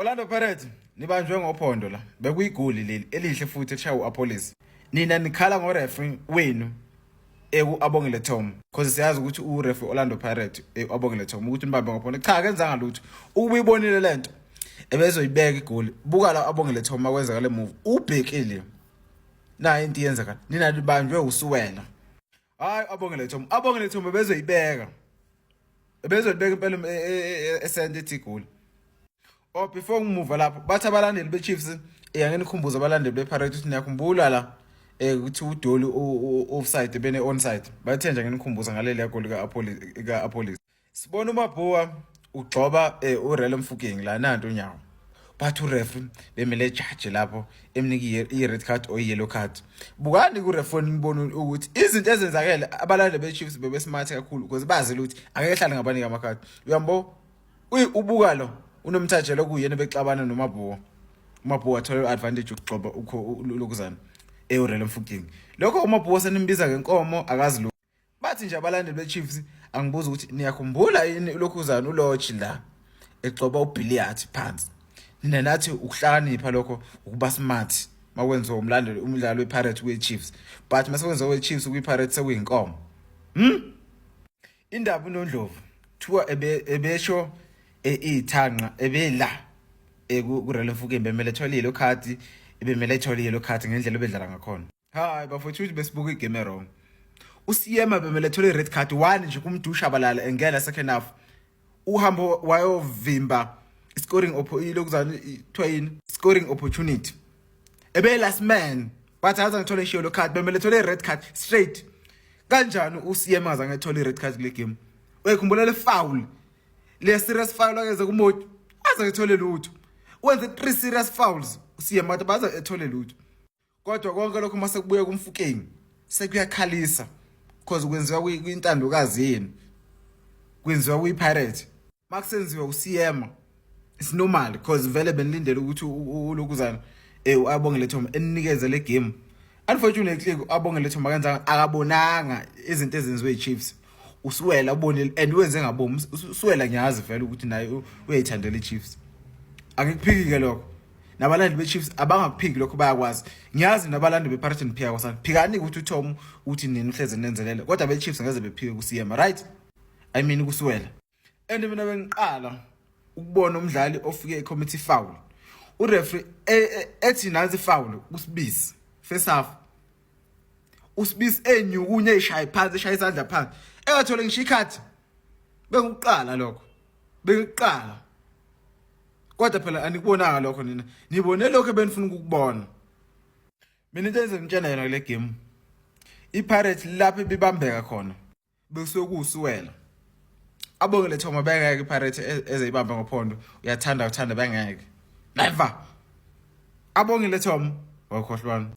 Orlando Pirates nibanjwe ngophondo la bekuyigoli leli elihle futhi eshaya uApollos. Nina nikhala ngoreferee wenu Abongile Tom because siyazi ukuthi ureferee Orlando Pirates Abongile Tom ukuthi nibambe ngophondo. Cha kenzanga lutho. Ubuyibonile lento ebezoyibeka igoli. Buka la Abongile Tom makwenza le move. Ubhekile. Na into yenzeka. Nina nibanjwe usuwela. Hayi Abongile Tom bezoyibeka. Bezoyibeka impela esente ethi igoli. Oh before ngimove lapho bathi abalandeli beChiefs ngenikhumbuza abalandeli bePirates ukuthi niyakhumbula la ukuthi uDoli offside bene onside bathe nje ngenikhumbuza ngaleli yagoli kaApollos. Sibona uMabhuwa ugcoba uRelo Mfukeng la nanto unyawo. Bathi ureferee bemele judge lapho emniki i-red card or i-yellow card. Bukani kureferee ngibona ukuthi izinto ezenzakele abalandeli beChiefs bebesmart kakhulu because bazi ukuthi angeke hlale ngabanika amakhadi. Uyambo ubuka lo unomthathelo kuyena bexabana noMabhuwa. uMabhuwa athola advantage ukugcoba lokuzana uRelo Mfukeng. Lokho uMabhuwa senimbiza ngenkomo akazi lo. Bathi nje abalandeli beChiefs angibuza ukuthi niyakhumbula yini lokuzana uLodge la egcoba uBilliard phansi. Nina nathi ukuhlakanipha lokho ukuba smart makwenza umdlalo wePirates weChiefs. But masekwenza weChiefs kwiPirates sekuyinkomo. Indaba uNondlovu thiwa ebesho ithanqa ebela kuRelo Mfukeng bemele thola yellow card ebemele thola yellow card ngendlela obedlala ngakhona. Hayi bafethu ukuthi besibuka igame wrong. USiyema bemele thola red card one nje kumdusha balala engena second half. Uhambo wayovimba scoring opportunity. Ebe last man bathi aza ngithola yellow card bemele thola red card straight. Kanjani uSiyema aza ngithola red card kule game? Uyakhumbula le foul. Le serious foul akeze kuMoto aza ethole lutho wenze 3 serious fouls uSiyema baza ethole lutho kodwa konke lokho mase kubuye kuMfukeng sekuyakhalisa because kwenziwa kwintandokazi yini kwenziwa kwiPirates makusenziwa uSiyema it's normal because vele benilindele ukuthi ulokuzana uAbongile Thoma enikeze le game. Unfortunately uAbongile Thoma kanjani akabonanga izinto ezenziwe eChiefs. Usuwela ubonile and wenze ngabomu usuwela ngiyazi vele ukuthi naye uyayithandela iChiefs. Angikuphiki ke lokho. Nabalandeli beChiefs abangakuphiki lokho bayakwazi. Ngiyazi nabalandeli bePirates ngiphika kwasana. Phikani ukuthi uTom uthi nini uhleze nenzelele kodwa beChiefs ngeze bephike kuSiyema right? I mean kusuwela. And mina bengiqala ukubona umdlali ofike ecommittee foul. Ureferee ethi nazi foul uSibisi first half. uSibisi enyukunye eshaya phansi eshaya isandla phansi. Engathole ngisho ikhathi bengiqala lokho bengiqala kodwa phela anikubonanga lokho nina nibone lokho benifuna ukukubona. Mina into engizongitshela yona kule game iPirates lapho bibambeka khona besokusuwela. Abongile Thoma bengeke iPirates ezeyibamba ngophondo uyathanda bengeke never. Abongile Thoma wakhohlwana.